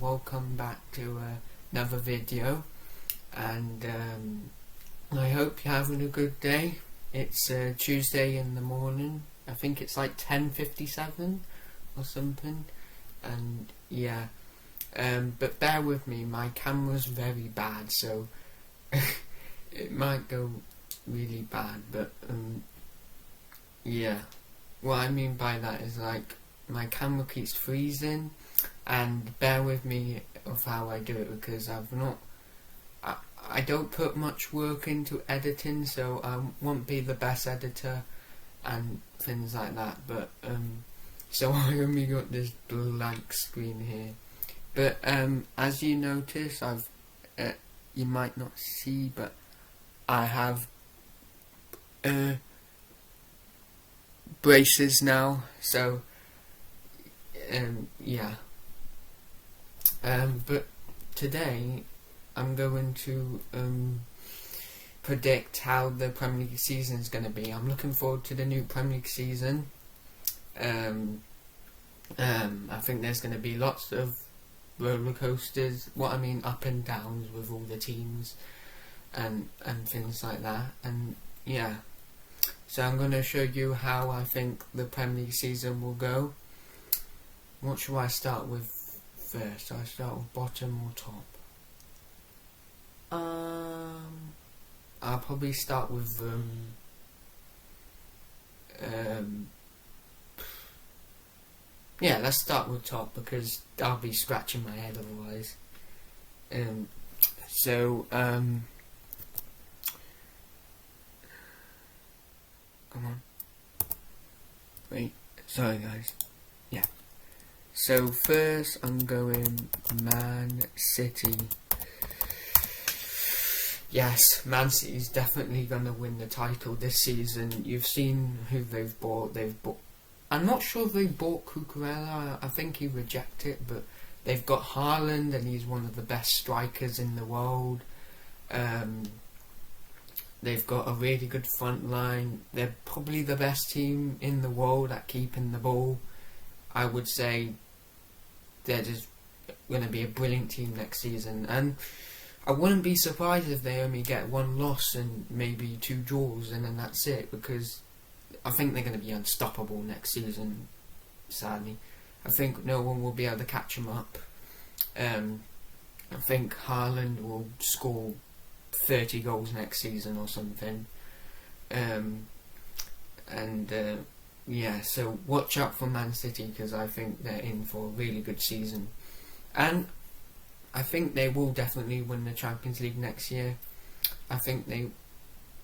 welcome back to another video, and I hope you're having a good day. It's Tuesday in the morning. I think it's like 10:57 or something, and yeah, but bear with me, my camera's very bad, so it might go really bad, but yeah, what I mean by that is like my camera keeps freezing, and bear with me of how I do it, because I don't put much work into editing, so I won't be the best editor and things like that, but so I only got this blank screen here. But as you notice, I've you might not see, but I have braces now, so yeah. But today I'm going to predict how the Premier League season is going to be. I'm looking forward to the new Premier League season. I think there's going to be lots of roller coasters, up and downs with all the teams and things like that, and yeah. So I'm going to show you how I think the Premier League season will go. What should I start with first? Shall I start with bottom or top? I'll probably start with yeah, let's start with top, because I'll be scratching my head otherwise. Come on. Wait, sorry guys. Yeah. So first I'm going Man City. Yes, Man City's definitely going to win the title this season. You've seen who they've bought. I'm not sure if they bought Cucurella. I think he rejected it, but they've got Haaland, and he's one of the best strikers in the world. They've got a really good front line. They're probably the best team in the world at keeping the ball. I would say they're just going to be a brilliant team next season, and I wouldn't be surprised if they only get one loss and maybe 2 draws, and then that's it, because I think they're going to be unstoppable next season, sadly. I think no one will be able to catch them up. I think Haaland will score 30 goals next season or something. Yeah, so watch out for Man City, because I think they're in for a really good season. And I think they will definitely win the Champions League next year. I think they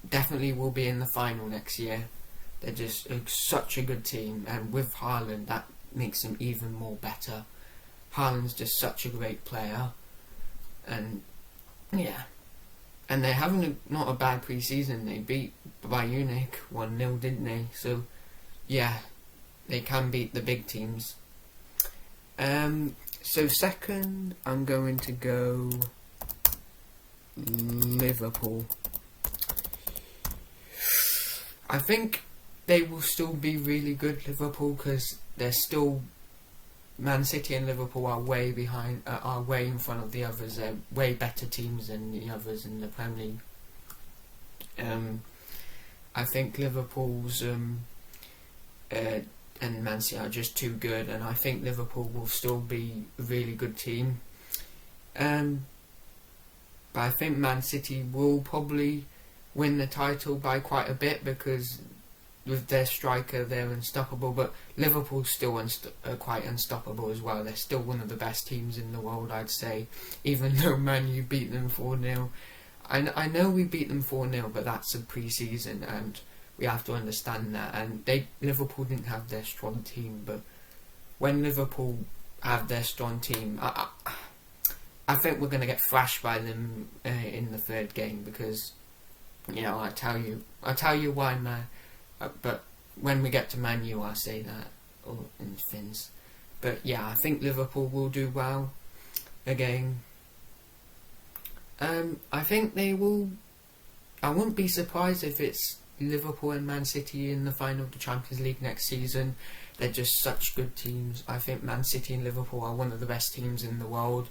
definitely will be in the final next year. They're just such a good team, and with Haaland, that makes them even more better. Haaland's just such a great player, and yeah. And they're having not a bad pre-season. They beat Bayern Munich 1-0, didn't they? So yeah, they can beat the big teams. So second, I'm going to go Liverpool. I think they will still be really good, Liverpool, because they're still, Man City and Liverpool are way behind, are way in front of the others. They're way better teams than the others in the Premier League. I think Liverpool's and Man City are just too good, and I think Liverpool will still be a really good team. But I think Man City will probably win the title by quite a bit, because with their striker they're unstoppable, but Liverpool's still quite unstoppable as well. They're still one of the best teams in the world, I'd say, even though Man U beat them 4-0. I know we beat them 4-0, but that's a pre-season, and we have to understand that. And Liverpool didn't have their strong team, but when Liverpool have their strong team, I think we're going to get thrashed by them in the third game, because I tell you why, man. But when we get to Man U, I'll say that, or in Finns. But yeah, I think Liverpool will do well again. I think they will. I wouldn't be surprised if it's Liverpool and Man City in the final of the Champions League next season. they're just such good teams. I think Man City and Liverpool are one of the best teams in the world,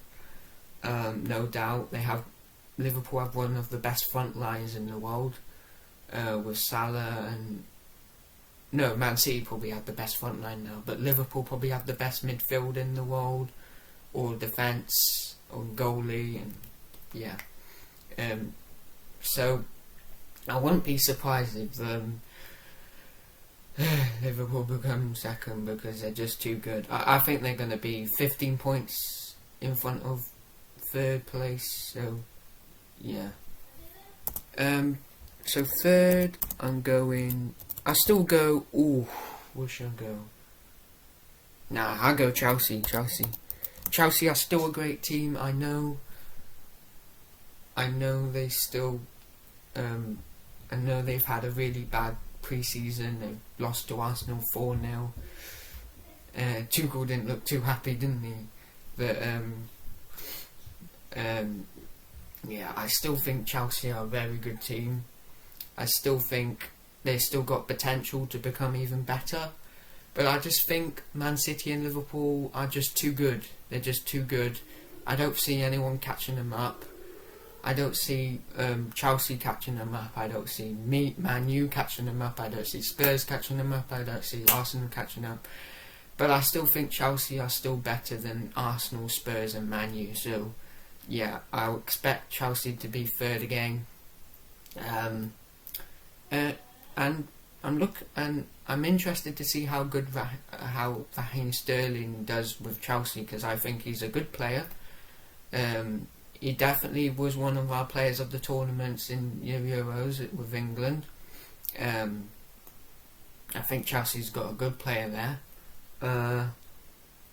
no doubt. Liverpool have one of the best front lines in the world, with Salah and... No, Man City probably have the best front line now, but Liverpool probably have the best midfield in the world, or defence, or goalie, and yeah. So I wouldn't be surprised if Liverpool become second, because they're just too good. I think they're going to be 15 points in front of third place, so yeah. So third, I still go... Ooh, where should I go? Nah, I'll go Chelsea. Chelsea are still a great team, I know. I know they still... I know they've had a really bad pre-season. They've lost to Arsenal 4-0. Tuchel didn't look too happy, didn't he? But yeah, I still think Chelsea are a very good team. I still think they've still got potential to become even better. But I just think Man City and Liverpool are just too good. They're just too good. I don't see anyone catching them up. I don't see Chelsea catching them up. I don't see Man U catching them up. I don't see Spurs catching them up. I don't see Arsenal catching up. But I still think Chelsea are still better than Arsenal, Spurs and Man U. So yeah, I expect Chelsea to be third again. And I'm interested to see how good how Raheem Sterling does with Chelsea, because I think he's a good player. He definitely was one of our players of the tournaments in Euros with England. I think Chelsea's got a good player there.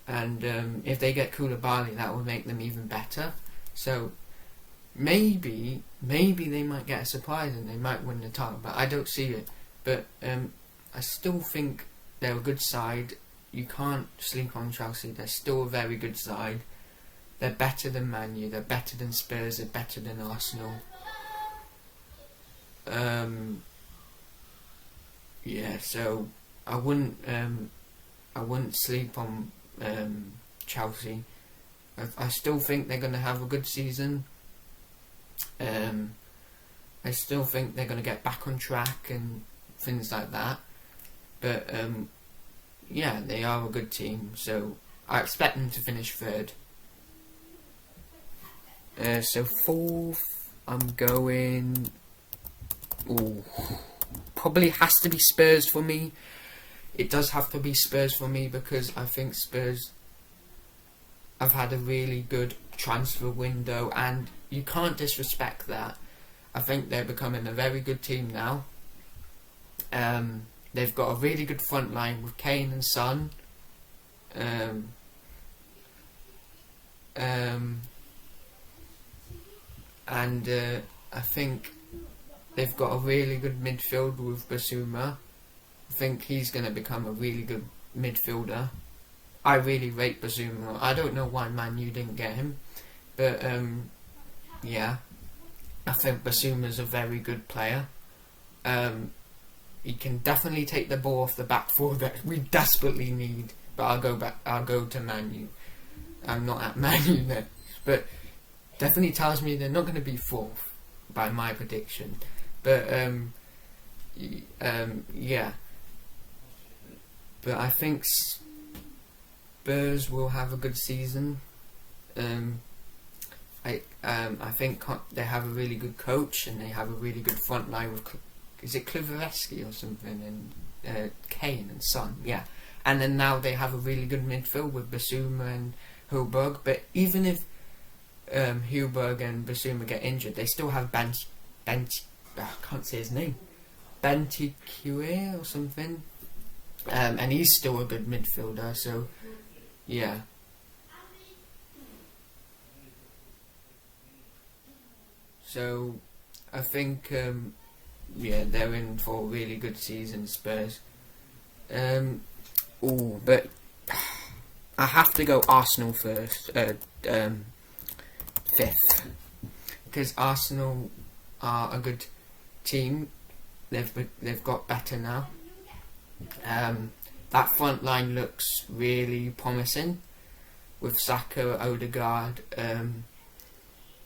And if they get Koulibaly, that will make them even better. So maybe they might get a surprise and they might win the title, but I don't see it. But I still think they're a good side. You can't sleep on Chelsea. They're still a very good side. They're better than Man U. They're better than Spurs. They're better than Arsenal. Yeah, so I wouldn't sleep on Chelsea. I still think they're going to have a good season. I still think they're going to get back on track and things like that. But yeah, they are a good team, so I expect them to finish third. So fourth, I'm going... Ooh, probably has to be Spurs for me. It does have to be Spurs for me, because I think Spurs have had a really good transfer window, and you can't disrespect that. I think they're becoming a very good team now. They've got a really good front line with Kane and Son. And I think they've got a really good midfield with Basuma. I think he's going to become a really good midfielder. I really rate Basuma. I don't know why Man U didn't get him, but yeah, I think Basuma's a very good player. He can definitely take the ball off the back four that we desperately need. But I'll go to Man U. I'm not at Man U next, but definitely tells me they're not going to be fourth by my prediction. But yeah. But I think Spurs will have a good season. I think they have a really good coach, and they have a really good front line with, is it Klivereski or something, and Kane and Son, yeah. And then now they have a really good midfield with Basuma and Højbjerg. But even if Højbjerg and Basuma get injured, they still have I can't say his name, Bentancur or something, and he's still a good midfielder. So yeah. So I think yeah, they're in for a really good season, Spurs. But I have to go Arsenal first, fifth, because Arsenal are a good team. They've got better now. that front line looks really promising with Saka, Odegaard.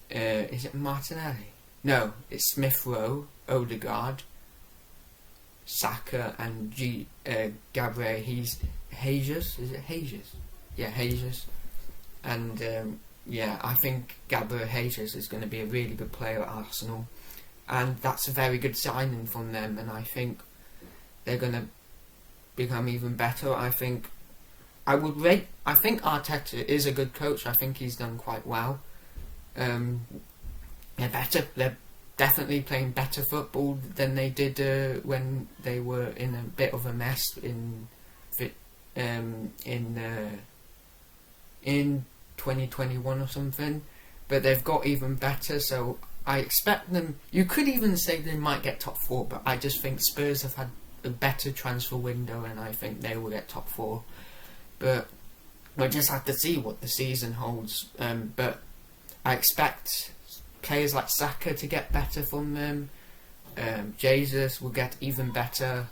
Is it Martinelli? No, it's Smith Rowe, Odegaard, Saka, and Gabriel Jesus. Is it Jesus? Yeah, Jesus. And I think Gabriel Jesus is going to be a really good player at Arsenal, and that's a very good signing from them. And I think they're going to become even better. I think Arteta is a good coach. I think he's done quite well. They're better. They're definitely playing better football than they did when they were in a bit of a mess in 2021 or something. But they've got even better. So I expect them. You could even say they might get top 4, but I just think Spurs have had a better transfer window, and I think they will get top 4. But we'll just have to see what the season holds. But I expect players like Saka to get better from them. Jesus will get even better.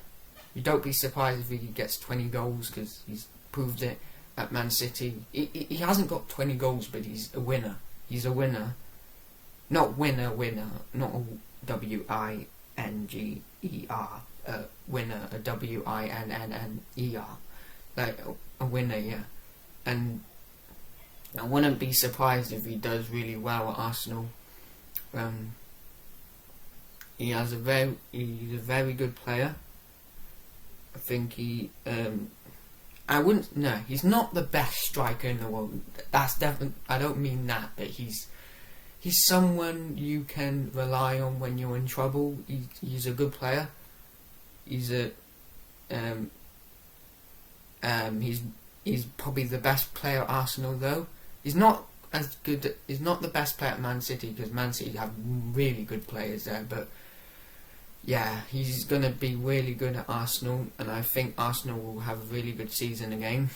You don't be surprised if he gets 20 goals, because he's proved it at Man City. He hasn't got 20 goals, but he's a winner. He's a winner. Not winner, not a W-I-N-G-E-R. Winner, a W-I-N-N-N-E-R. Like a winner, yeah. And I wouldn't be surprised if he does really well at Arsenal. He's a very good player. I think he's not the best striker in the world. That's definitely, I don't mean that, but he's someone you can rely on when you're in trouble. He's a good player. He's probably the best player at Arsenal, though. He's not as good. He's not the best player at Man City, because Man City have really good players there. But yeah, he's gonna be really good at Arsenal, and I think Arsenal will have a really good season again.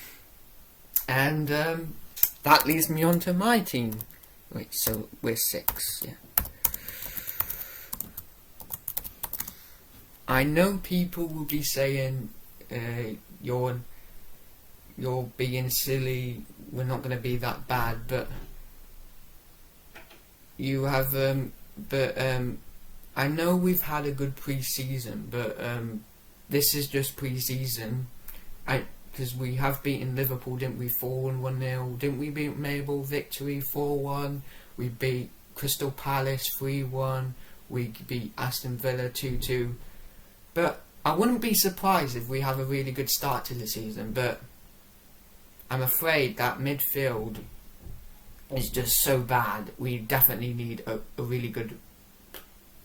And that leads me on to my team. Wait, so we're 6, yeah. I know people will be saying, you're being silly, we're not going to be that bad, but you have, I know we've had a good pre-season, but this is just pre-season, because we have beaten Liverpool, didn't we, 4-1-0, didn't we beat Mabel, victory 4-1, we beat Crystal Palace 3-1, we beat Aston Villa 2-2, but I wouldn't be surprised if we have a really good start to the season, but I'm afraid that midfield is just so bad. We definitely need a really good.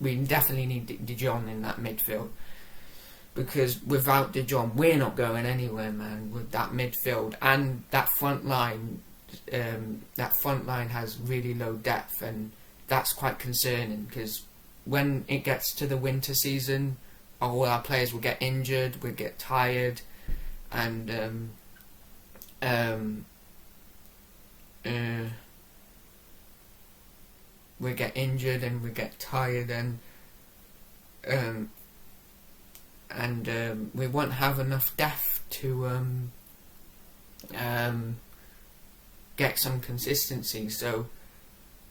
We definitely need De Jong in that midfield, because without De Jong, we're not going anywhere, man. With that midfield and that front line, has really low depth, and that's quite concerning. Because when it gets to the winter season, all our players will get injured, we'll get tired, and we get injured and we get tired, and we won't have enough depth to get some consistency. So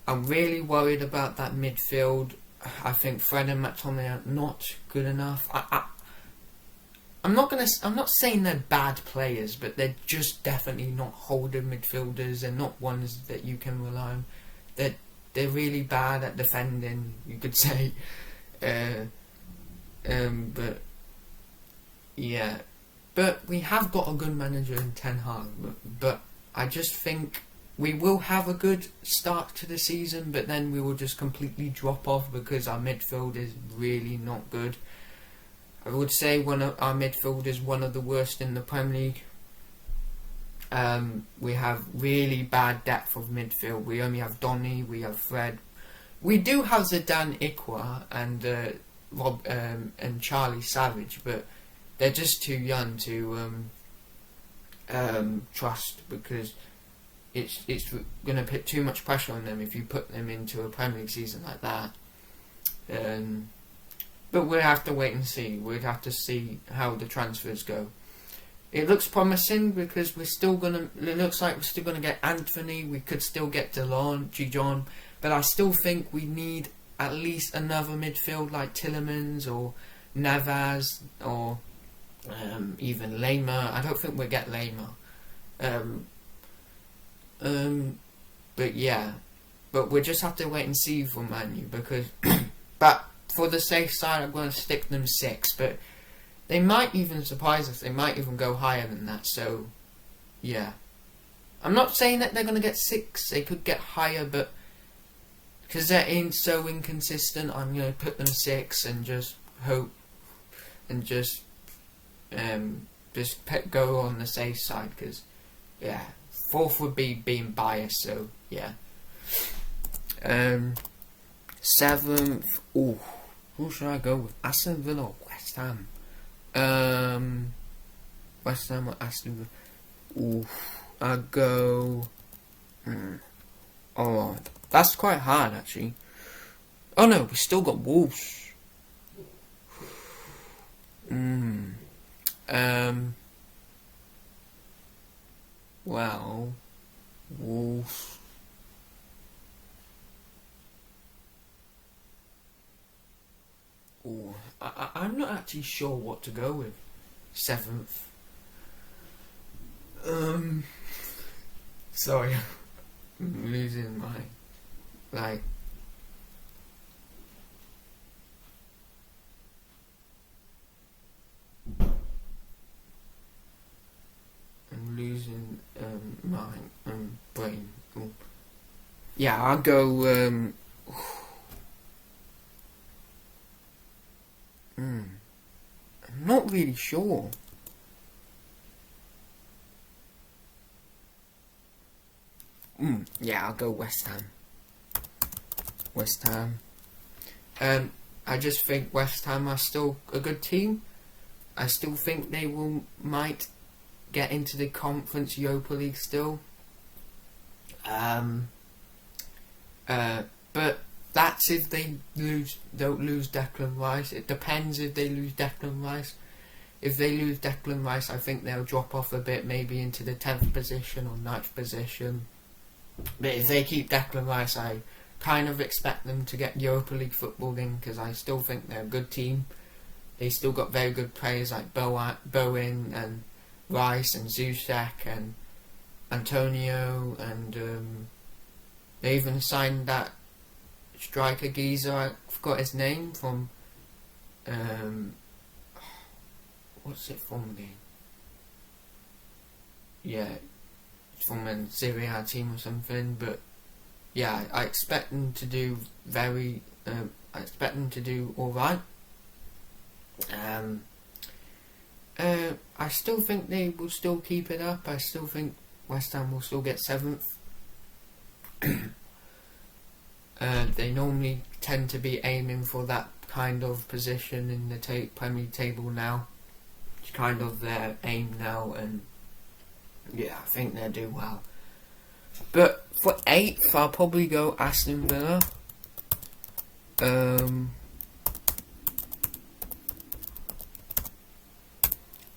I'm really worried about that midfield. I think Fred and McTominay are not good enough. I'm not saying they're bad players, but they're just definitely not holding midfielders. They're not ones that you can rely on. They're really bad at defending, you could say. But yeah, but we have got a good manager in Ten Hag. But I just think we will have a good start to the season, but then we will just completely drop off because our midfield is really not good. I would say one of our midfield is one of the worst in the Premier League. We have really bad depth of midfield. We only have Donny, we have Fred. We do have Zidane Ikwa and Rob and Charlie Savage, but they're just too young to trust, because it's going to put too much pressure on them if you put them into a Premier League season like that. But we'll have to wait and see. We'll have to see how the transfers go. it looks promising because we're still gonna. It looks like we're still gonna get Anthony. We could still get DeLon, Gijon, but I still think we need at least another midfield like Tillemans or Navas or even Lema. I don't think we'll get Lema. But yeah, but we'll just have to wait and see for Man U because. But for the safe side, I'm going to stick them 6. But they might even surprise us. They might even go higher than that. So yeah, I'm not saying that they're going to get 6. They could get higher, but because they're so inconsistent, I'm going to put them 6 and just hope and just go on the safe side. Because yeah, 4th would be being biased. So yeah. 7th. Ooh, who should I go with? Aston Villa or West Ham? West Ham or Aston Villa? Ooh, I'll go. Oh, that's quite hard actually. Oh no, we still got Wolves. Well, Wolves. Ooh, I'm not actually sure what to go with. 7th. Sorry, I'm losing my I'm losing my brain. Ooh. Yeah, I'll go. I'm not really sure. Yeah, I'll go West Ham. West Ham. I just think West Ham are still a good team. I still think they might get into the Conference Europa League still. But that's if they don't lose Declan Rice. It depends if they lose Declan Rice. If they lose Declan Rice, I think they'll drop off a bit, maybe into the 10th position or 9th position. But if they keep Declan Rice, I kind of expect them to get Europa League football in, because I still think they're a good team. They still got very good players like Bowen and Rice and Zuzek and Antonio, and they even signed that striker geezer, I forgot his name, from what's it from again? Yeah, it's from a Serie A team or something. But yeah, I expect them to do I expect them to do all right. I still think they will still keep it up. I still think West Ham will still get 7th. They normally tend to be aiming for that kind of position in the Premier League table now. It's kind of their aim now, and yeah, I think they'll do well. But for 8th, I'll probably go Aston Villa.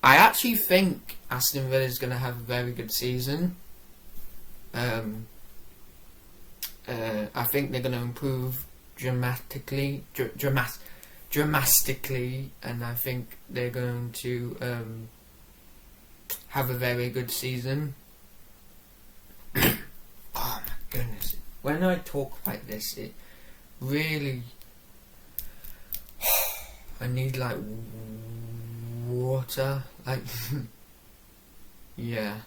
I actually think Aston Villa is going to have a very good season. I think they're going to improve dramatically, and I think they're going to have a very good season. Oh my goodness! When I talk like this, it really I need like water, like yeah.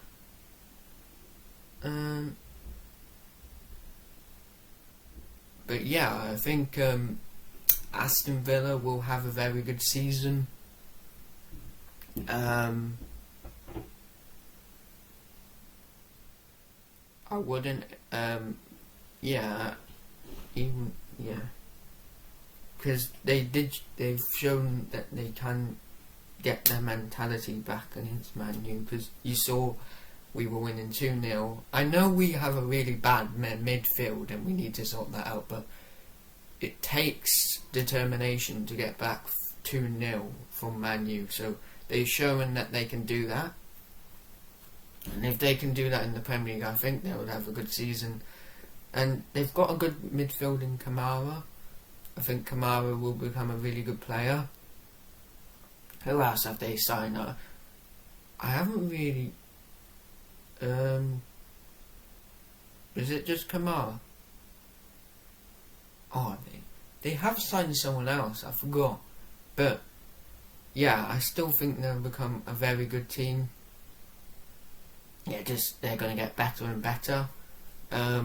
But yeah, I think Aston Villa will have a very good season. I wouldn't. Because they've shown that they can get their mentality back against Man U. Because you saw we were winning 2-0. I know we have a really bad midfield and we need to sort that out, but it takes determination to get back 2-0 from Man U. So they've shown that they can do that. And if they can do that in the Premier League, I think they would have a good season. And they've got a good midfield in Kamara. I think Kamara will become a really good player. Who else have they signed? I haven't really... is it just Kamara? Oh, they have signed someone else, I forgot. But, yeah, I still think they'll become a very good team. Yeah, they're going to get better and better. I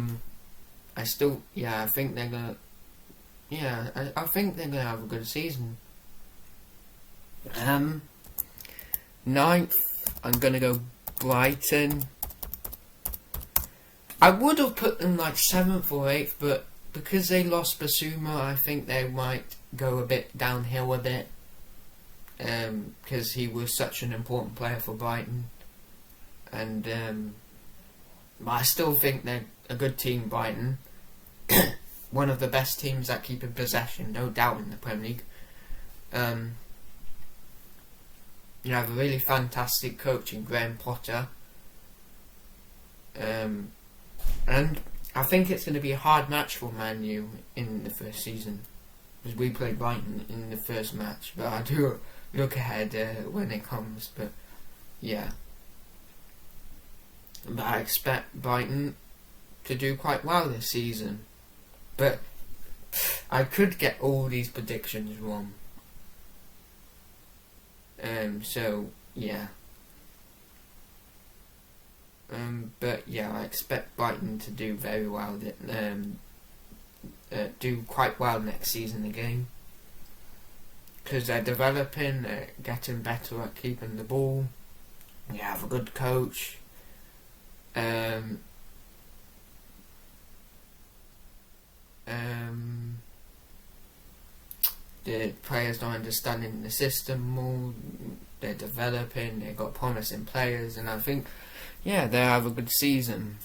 think they're going to... Yeah, I think they're going to have a good season. 9th, I'm going to go Brighton. I would have put them like 7th or 8th, but because they lost Basuma, I think they might go a bit downhill a bit. Because he was such an important player for Brighton. And but I still think they're a good team, Brighton. One of the best teams that keep in possession, no doubt, in the Premier League. You have a really fantastic coach in Graham Potter. And I think it's going to be a hard match for Man U in the first season. Because we played Brighton in the first match. But I do look ahead when it comes. But yeah. But I expect Brighton to do quite well this season. But I could get all these predictions wrong. So yeah. But yeah, I expect Brighton to do very well. Do quite well next season again. Because they're developing, they're getting better at keeping the ball. They have a good coach. The players are understanding the system more. They're developing. They've got promising players, and I think, yeah, they'll have a good season.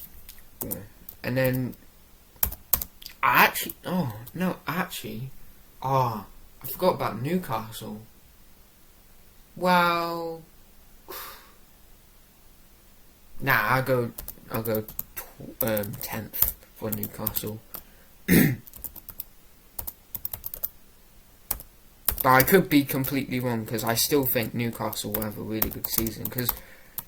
And then, I forgot about Newcastle. Well, I'll go 10th for Newcastle. But I could be completely wrong, because I still think Newcastle will have a really good season, because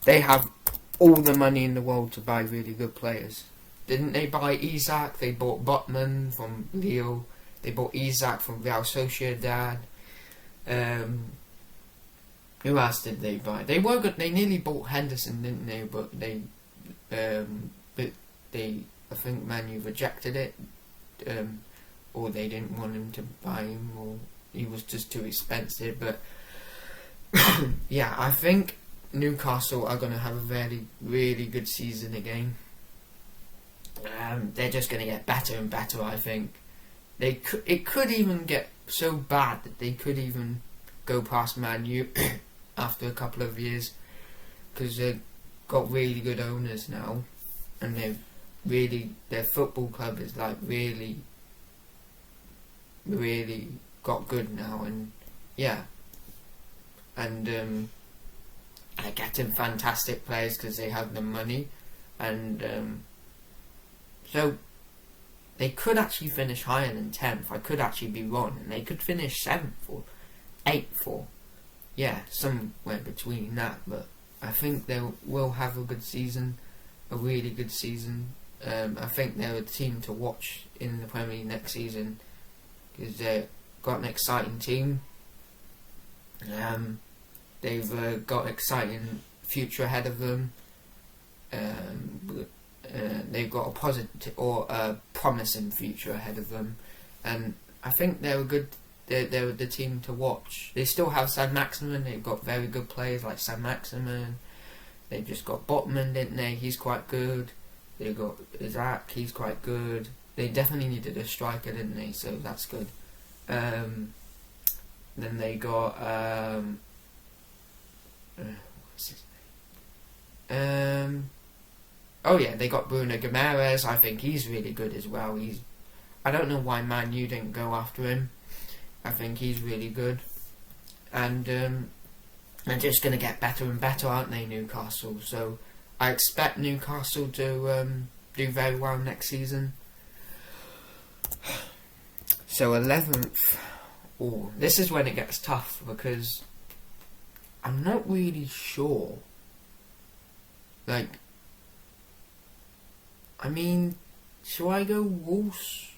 they have all the money in the world to buy really good players. Didn't they buy Isak? They bought Botman from Lille. They bought Isak from Real Sociedad. Who else did they buy? They were good. They nearly bought Henderson, didn't they? But I think Man U rejected it, or they didn't want him to buy him, or he was just too expensive. But yeah, I think Newcastle are going to have a very, really good season again. They're just going to get better and better. I think it could even get so bad that they could even go past Man U after a couple of years, because they've got really good owners now, and their football club is like really got good now, and yeah, and they're getting fantastic players because they have the money, and so they could actually finish higher than 10th. I could actually be wrong, and they could finish 7th or 8th, or yeah, somewhere between that. But I think they will have a good season, a really good season. I think they're a team to watch in the Premier League next season, because they've got an exciting team. They've got exciting future ahead of them. They've got a positive or a promising future ahead of them, and I think they're a good. They're the team to watch. They still have Saint-Maximin. They've got very good players like Saint-Maximin. They've just got Botman, didn't they? He's quite good. They've got Isak. He's quite good. They definitely needed a striker, didn't they? So that's good. Then they got what's his name? Oh yeah, they got Bruno Guimaraes. I think he's really good as well. I don't know why Man U didn't go after him. I think he's really good. And they're just going to get better and better, aren't they, Newcastle? So I expect Newcastle to do very well next season. So 11th. Oh, this is when it gets tough because I'm not really sure. Like, I mean, shall I go Wolves?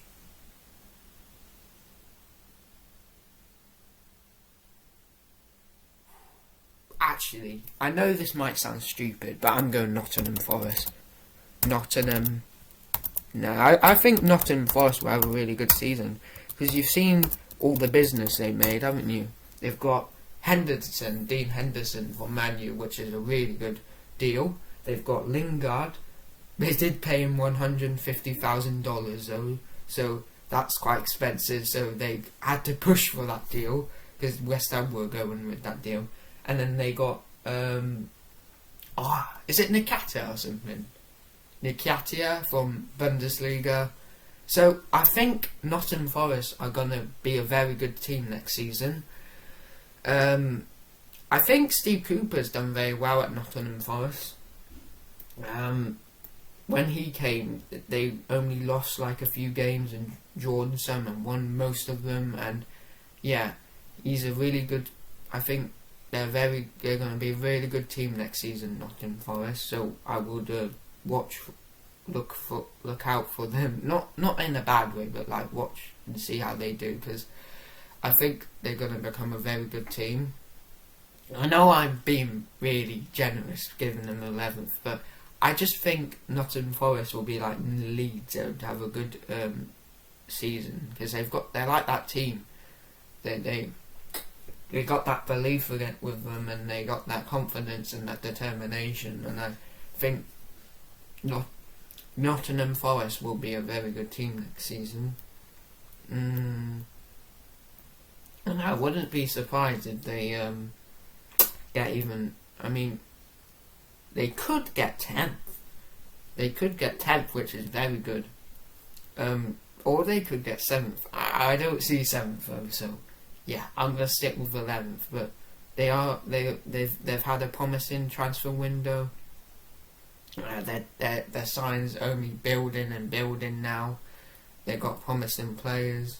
Actually, I know this might sound stupid, but I'm going Nottingham Forest. Nottingham. No, I think Nottingham Forest will have a really good season because you've seen all the business they made, haven't you? They've got Dean Henderson from Man U, which is a really good deal. They've got Lingard. They did pay him $150,000 though, so that's quite expensive. So they had to push for that deal because West Ham were going with that deal. And then they got is it Nketiah or something? Nketiah from Bundesliga. So I think Nottingham Forest are going to be a very good team next season. I think Steve Cooper's done very well at Nottingham Forest. When he came, they only lost like a few games and drawn some and won most of them. And yeah, he's a really good. I think they're going to be a really good team next season, Nottingham Forest. So I would look out for them. Not in a bad way, but like watch and see how they do, because I think they're going to become a very good team. I know I'm being really generous giving them 11th, but I just think Nottingham Forest will be like Leeds to have a good season, because they're like that team. They got that belief with them, and they got that confidence and that determination, and I think Nottingham Forest will be a very good team next season. And I wouldn't be surprised if they get even. I mean, they could get 10th. They could get 10th, which is very good. Or they could get 7th. I don't see 7th though, so yeah, I'm gonna stick with 11th. But they've had a promising transfer window. Their signings only building and building now. They've got promising players.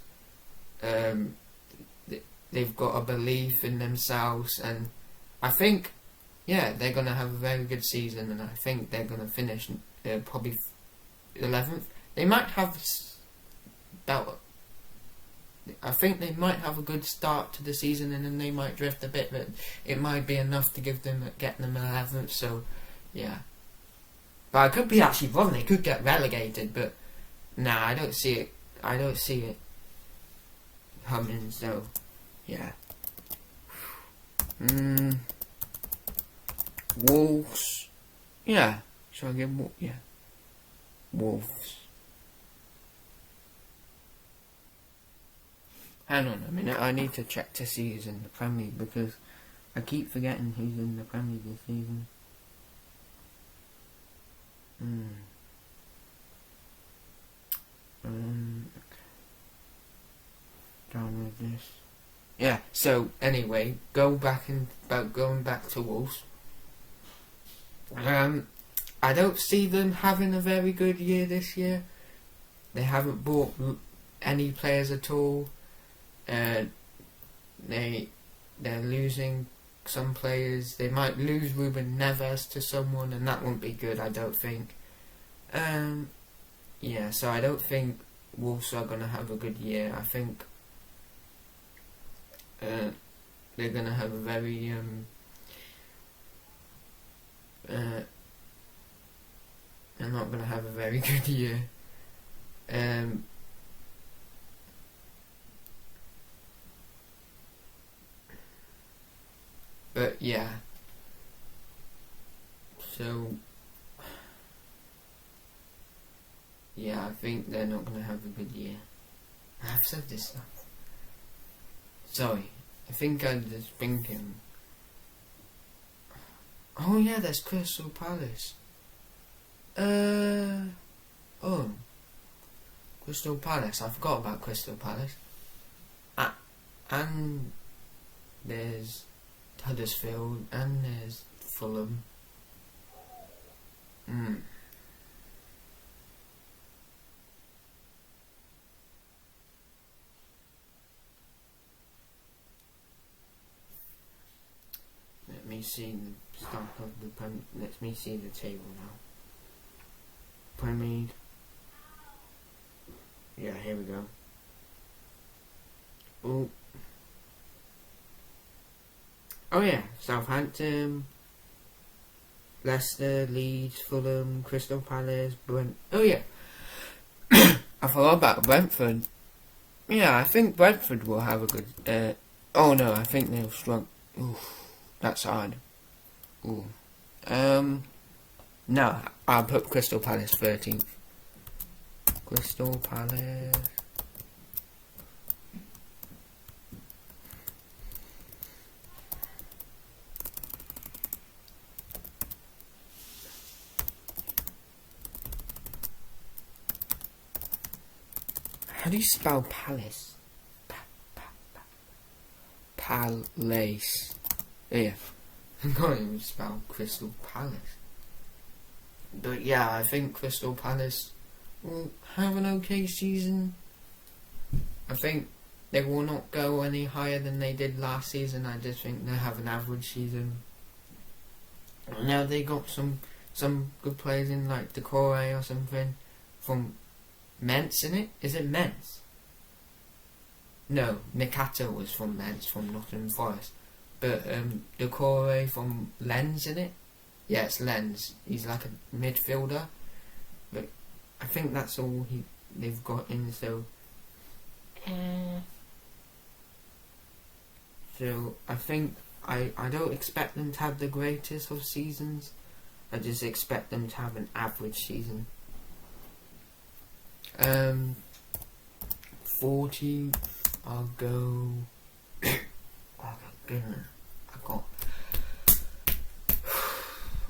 They've got a belief in themselves, and I think, yeah, they're going to have a very good season, and I think they're going to finish probably 11th. They might have I think they might have a good start to the season, and then they might drift a bit, but it might be enough to get them 11th. So, yeah. But I could be actually wrong. They could get relegated, but nah, I don't see it. I don't see it coming. So, yeah. Wolves. Yeah. Shall I get more? Yeah. Wolves. Hang on a minute. I need to check to see who's in the Premier League, because I keep forgetting who's in the Premier League this season. Okay. Down with this. Yeah. So anyway, going back to Wolves. I don't see them having a very good year this year. They haven't bought any players at all. They're losing some players. They might lose Ruben Neves to someone, and that won't be good, I don't think. Yeah, so I don't think Wolves are going to have a good year. I think they're going to have a very they're not going to have a very good year. But yeah, so yeah, I think they're not going to have a good year. I've said this stuff. Sorry, I think I'm just thinking. Oh yeah, there's Crystal Palace. Oh, Crystal Palace. I forgot about Crystal Palace. And there's Huddersfield, and there's Fulham. Mm. Let me see the start of the let me see the table now. Premier League. Yeah, here we go. Oh yeah, Southampton, Leicester, Leeds, Fulham, Crystal Palace, Oh yeah, I forgot about Brentford. Yeah, I think Brentford will have a good. Oh no, I think they'll struggle. Oof, that's hard. Ooh. No, I'll put Crystal Palace 13th. Crystal Palace. How do you spell Palace? Palace. Yeah. I can't even spell Crystal Palace. But yeah, I think Crystal Palace will have an okay season. I think they will not go any higher than they did last season. I just think they have an average season. Now they got some good players in, like Decore or something from Mentz, in it? Is it Mentz? No, Nikato was from Mentz, from Nottingham Forest. But Decore from Lens, in it? Yeah, it's Lens. He's like a midfielder. But I think that's all they've got in, so... So I think I don't expect them to have the greatest of seasons. I just expect them to have an average season. 40. I'll go. Oh my goodness!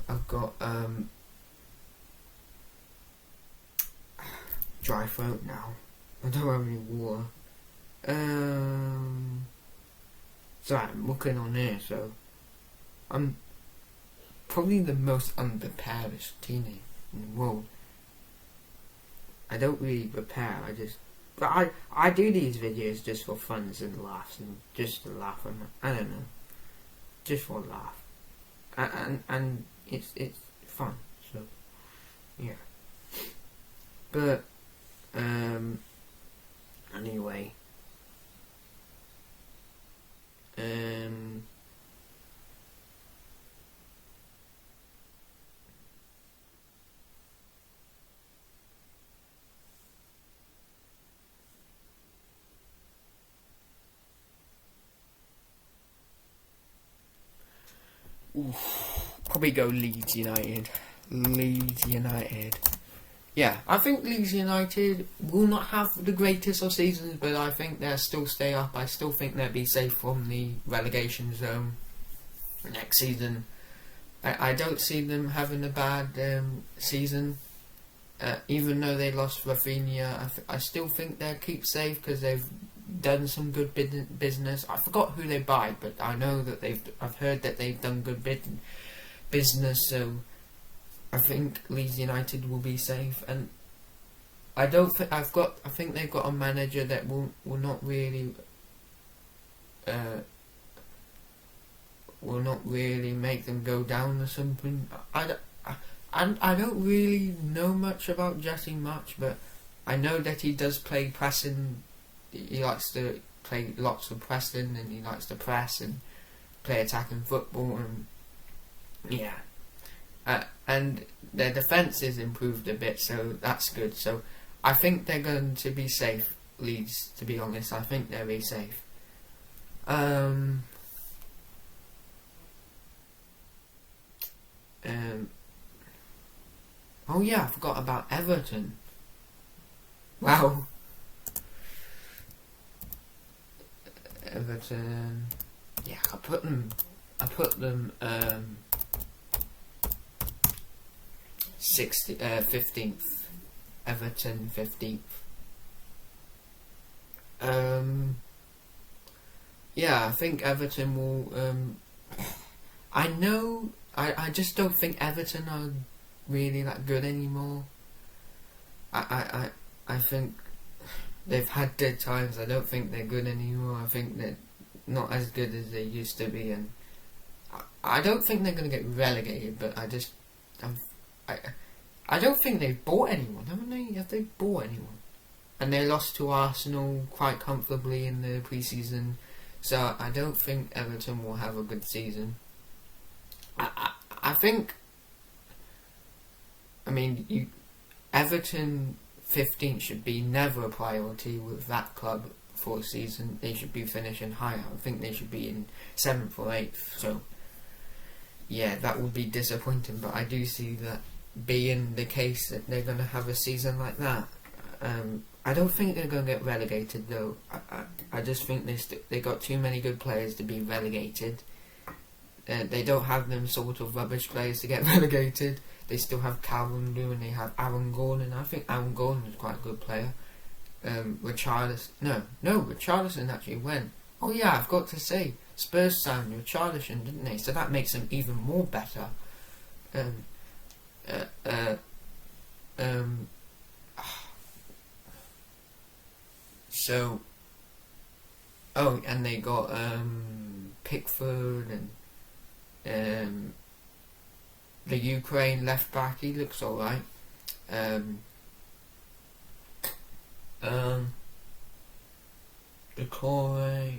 I've got dry throat now. I don't have any water. So I'm looking on here. So I'm probably the most unprepared teammate in the world. I don't really prepare. But I do these videos just for funs and laughs, and just to laugh. I don't know, just for a laugh, and it's fun. So yeah. But anyway. Probably go Leeds United. Leeds United. Yeah, I think Leeds United will not have the greatest of seasons, but I think they'll still stay up. I still think they'll be safe from the relegation zone next season. I don't see them having a bad season, even though they lost Rafinha. I still think they'll keep safe because they've done some good business. I forgot who they buy, but I know that I've heard that they've done good business. So I think Leeds United will be safe, and I think they've got a manager that will not really make them go down or something. I don't really know much about Jesse much, but I know that he does play pressing. He likes to play lots of pressing, and he likes to press and play attacking football, and yeah. And their defence is improved a bit, so that's good. So I think they're going to be safe, Leeds, to be honest. I think they'll be safe. Oh yeah, I forgot about Everton. Wow. Everton. Yeah, I put them 15th. Everton 15th. Yeah, I think Everton will. I just don't think Everton are really that good anymore. I think they've had good times. I don't think they're good anymore. I think they're not as good as they used to be, and I don't think they're going to get relegated. But I don't think they've bought anyone, haven't they? Have they bought anyone? And they lost to Arsenal quite comfortably in the pre-season, so I don't think Everton will have a good season. I think, I mean, Everton 15th should be never a priority with that club for a season. They should be finishing higher. I think they should be in 7th or 8th. So, yeah, that would be disappointing. But I do see that being the case, that they're going to have a season like that. I don't think they're going to get relegated though. I just think they got too many good players to be relegated. They don't have them sort of rubbish players to get relegated. They still have Calvin Lewin and they have Aaron Gordon. I think Aaron Gordon is quite a good player. Richarlison actually went. Oh yeah, I've got to say, Spurs signed Richarlison, didn't they? So that makes them even more better. So, and they got Pickford and the Ukraine left back. He looks alright. Decore,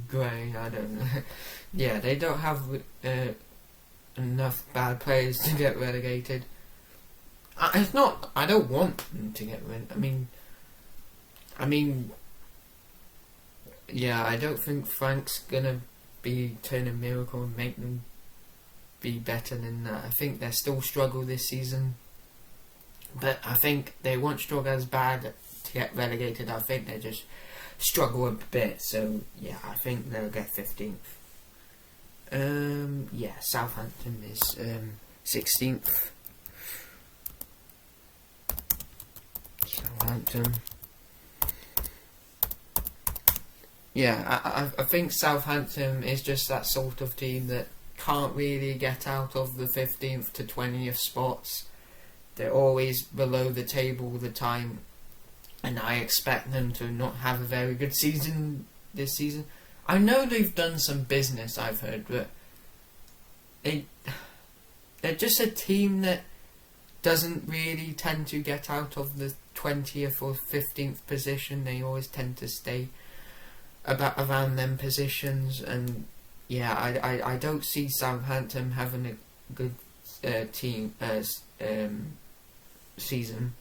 Gray, I don't know. Yeah, they don't have enough bad players to get relegated. It's not. I don't want them to get relegated. I mean, yeah, I don't think Frank's gonna be turning a miracle and make them be better than that. I think they'll still struggle this season, but I think they won't struggle as bad to get relegated. I think they just struggle a bit. So yeah, I think they'll get 15th. Yeah, Southampton is 16th. Southampton. Yeah, I think Southampton is just that sort of team that can't really get out of the 15th to 20th spots. They're always below the table all the time, and I expect them to not have a very good season this season. I know they've done some business, I've heard, but they're just a team that doesn't really tend to get out of the 20th or 15th position. They always tend to stay around them positions, and yeah, I don't see Southampton having a good season.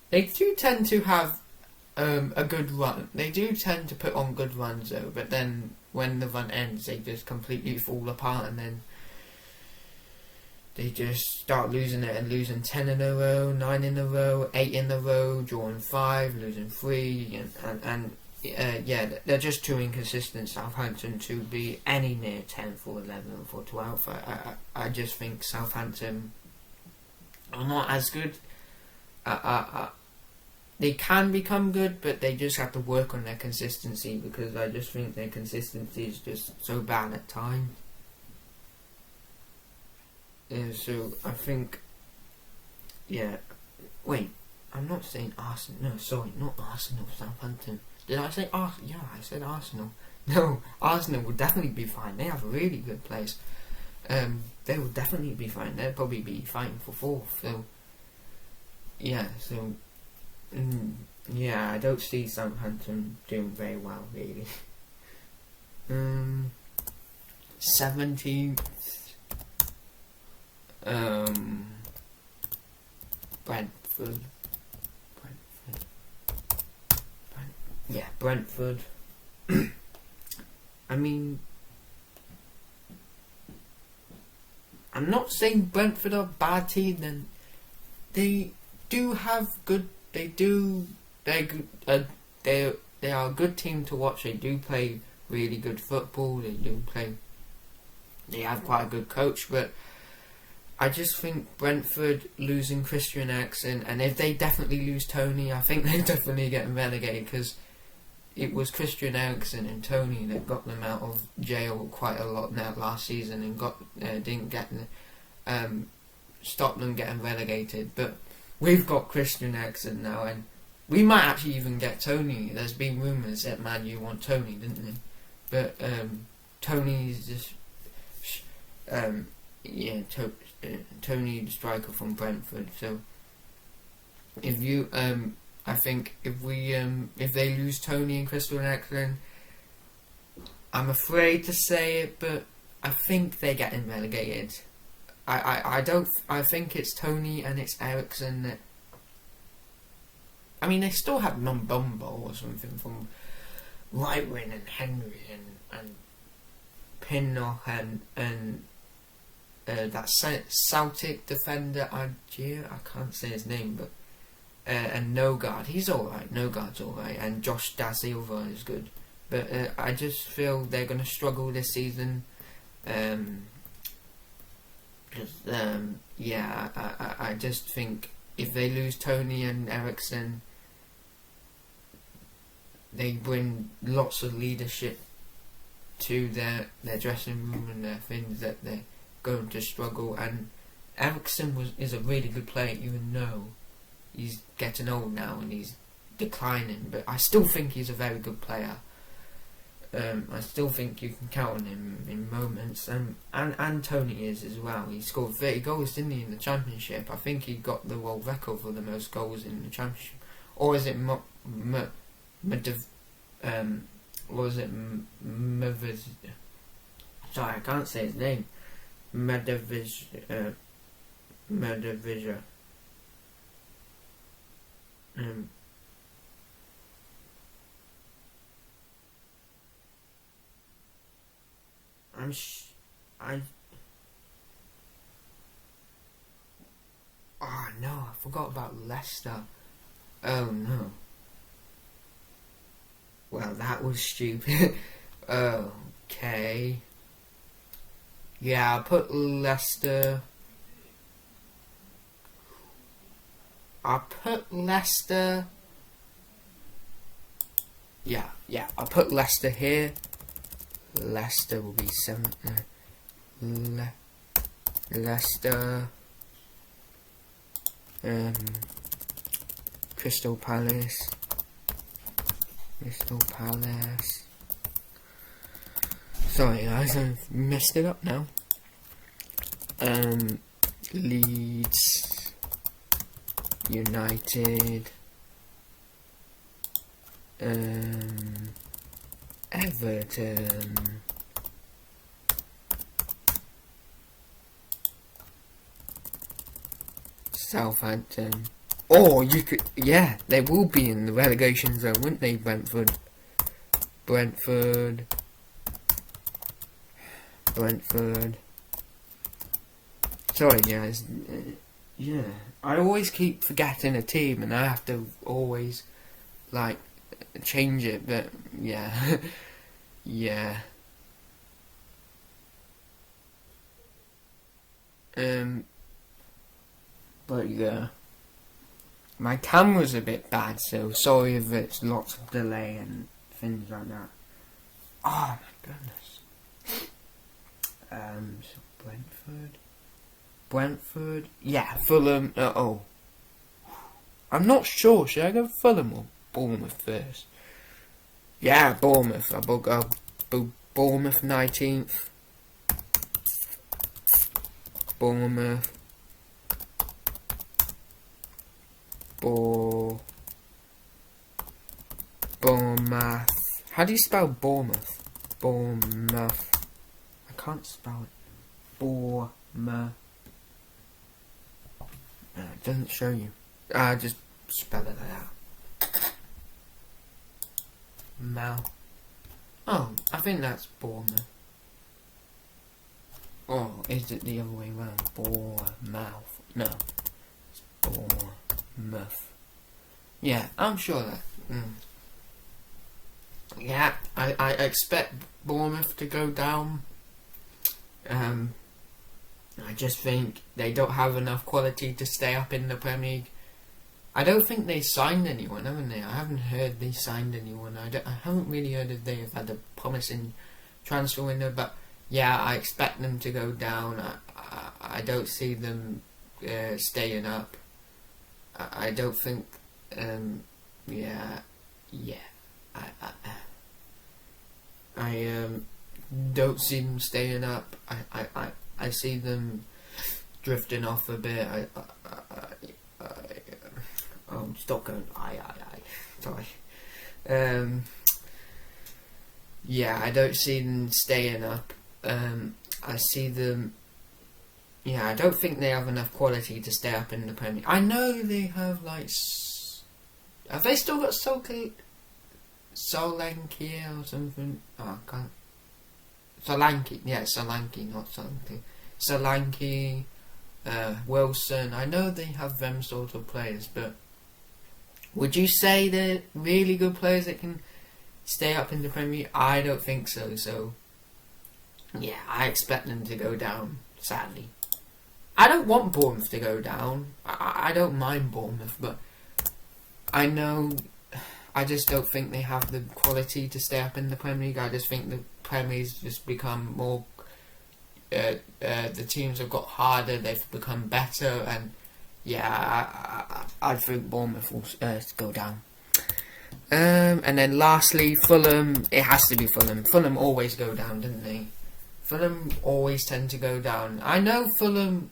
They do tend to have a good run. They do tend to put on good runs though, but then when the run ends, they just completely fall apart, and then they just start losing it and losing 10 in a row, 9 in a row, 8 in a row, drawing 5, losing 3, and yeah, they're just too inconsistent, Southampton, to be any near 10th or 11th or 12th. I just think Southampton are not as good. They can become good, but they just have to work on their consistency, because I just think their consistency is just so bad at times. So I think, yeah. Wait, I'm not saying Arsenal. No, sorry, not Arsenal. Southampton. Did I say Arsenal? Yeah, I said Arsenal. No, Arsenal will definitely be fine. They have a really good place. They will definitely be fine. They'll probably be fighting for 4th. So yeah. So yeah, I don't see Southampton doing very well really. 17th. Brentford. Yeah, Brentford. I mean, I'm not saying Brentford are a bad team. Then they do have good. They're good. They are a good team to watch. They do play really good football. They have quite a good coach, but I just think Brentford losing Christian Eriksen, and if they definitely lose Tony, I think they're definitely getting relegated, because it was Christian Eriksen and Tony that got them out of jail quite a lot now last season, and didn't get stop them getting relegated. But we've got Christian Eriksen now, and we might actually even get Tony. There's been rumours that Man U want Tony, didn't they? But Tony's just Tony, the striker from Brentford. So if you I think if they lose Tony and Christian Eriksen, I'm afraid to say it, but I think they're getting relegated. I think it's Tony and it's Eriksen that. I mean, they still have Mbumbo or something from right wing, and Henry and Pinnock and that Celtic defender Algier, I can't say his name, but and Nogard, he's alright. Nogard's alright, and Josh Da Silva is good. But I just feel they're going to struggle this season. I just think if they lose Tony and Eriksen, they bring lots of leadership to their dressing room and their things that they're going to struggle. And Eriksen is a really good player, even though he's getting old now and he's declining. But I still think he's a very good player. I still think you can count on him in moments, and Tony is as well. He scored 30 goals, didn't he, in the Championship? I think he got the world record for the most goals in the Championship. Or is it sorry, I can't say his name. Medavija. Oh no, I forgot about Leicester. Oh no. Well, that was stupid. Okay. Yeah, I'll put Leicester. Yeah, I'll put Leicester here. Leicester will be 7th. Leicester. Crystal Palace. Sorry guys, I've messed it up now. Leeds United. Everton. Southampton. Or you could, yeah, they will be in the relegation zone, wouldn't they? Brentford. Sorry guys. Yeah, I always keep forgetting a team, and I have to always like change it. But yeah, yeah. But yeah. My camera's a bit bad, so sorry if it's lots of delay and things like that. Oh my goodness. So Brentford, yeah, Fulham. I'm not sure. Should I go Fulham or Bournemouth first? Yeah, Bournemouth. I'll go Bournemouth 19th. Bournemouth. Bournemouth. How do you spell Bournemouth? Bournemouth. I can't spell it. Bournemouth. It doesn't show you. Just spell it out. Mouth. Oh, I think that's Bournemouth. Or is it the other way around? Bournemouth. No. It's Bournemouth. Yeah, I'm sure that. Yeah, I expect Bournemouth to go down. I just think they don't have enough quality to stay up in the Premier League. I don't think they signed anyone, haven't they? I haven't heard they signed anyone. I haven't really heard if they have had a promising transfer window, but yeah, I expect them to go down. I don't see them staying up. I don't think. Yeah. I don't see them staying up. I see them drifting off a bit. Oh, stop going. Sorry. Yeah, I don't see them staying up. I see them. Yeah, I don't think they have enough quality to stay up in the Premier League. I know they have like. Have they still got Solanke or something? Oh, I can't. Solanke, yeah, Solanke, not Solanke. Solanke, Wilson. I know they have them sort of players, but would you say they're really good players that can stay up in the Premier League? I don't think so. So, yeah, I expect them to go down. Sadly, I don't want Bournemouth to go down. I don't mind Bournemouth, but I know. I just don't think they have the quality to stay up in the Premier League. I just think the Premier League's just become more. The teams have got harder. They've become better, and yeah, I think Bournemouth will go down. And then lastly, Fulham. It has to be Fulham. Fulham always go down, didn't they? Fulham always tend to go down. I know Fulham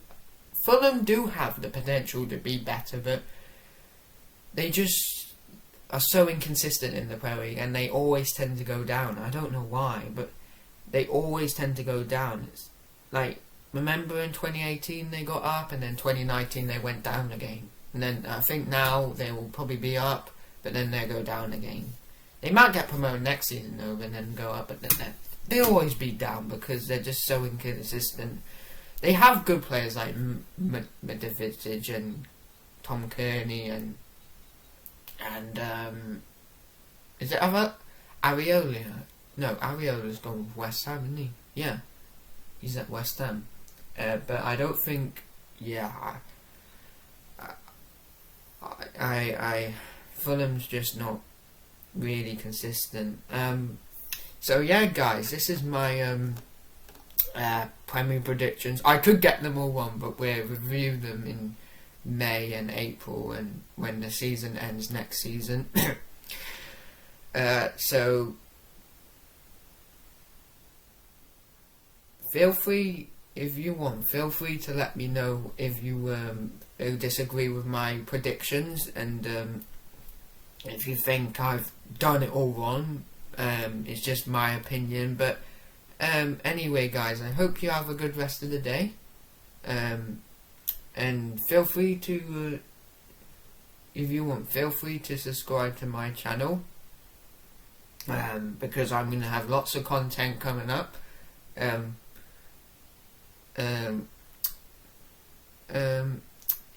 do have the potential to be better, but they just are so inconsistent in the Premier League, and they always tend to go down. I don't know why, but they always tend to go down. It's like, remember in 2018 they got up, and then 2019 they went down again. And then I think now they will probably be up, but then they go down again. They might get promoted next season though, and then go up, but then they always be down because they're just so inconsistent. They have good players like Medivic and Tom Kearney and is it Areola? No, Areola's gone with West Ham, isn't he? Yeah, he's at West Ham. But I don't think. Yeah, Fulham's just not really consistent. So yeah, guys, this is my Premier predictions. I could get them all wrong, but we'll review them in May and April, and when the season ends next season. So feel free, if you want, feel free to let me know if you disagree with my predictions, and if you think I've done it all wrong. It's just my opinion, but anyway, guys, I hope you have a good rest of the day. And feel free to, if you want, feel free to subscribe to my channel, because I'm going to have lots of content coming up.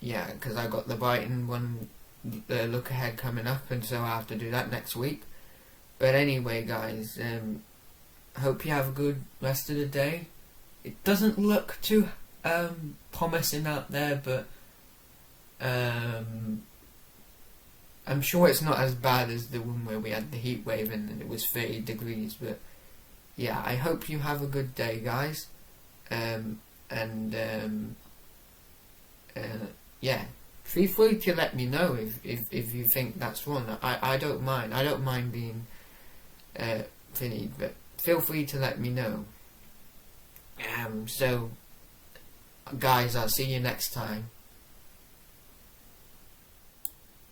Yeah, because I got the Brighton one look ahead coming up, and so I have to do that next week. But anyway, guys, I hope you have a good rest of the day. It doesn't look too promising out there, but I'm sure it's not as bad as the one where we had the heat wave and it was 30 degrees. But yeah, I hope you have a good day, guys. Yeah, feel free to let me know if you think that's wrong. I don't mind. I don't mind being finished, but feel free to let me know. So guys, I'll see you next time.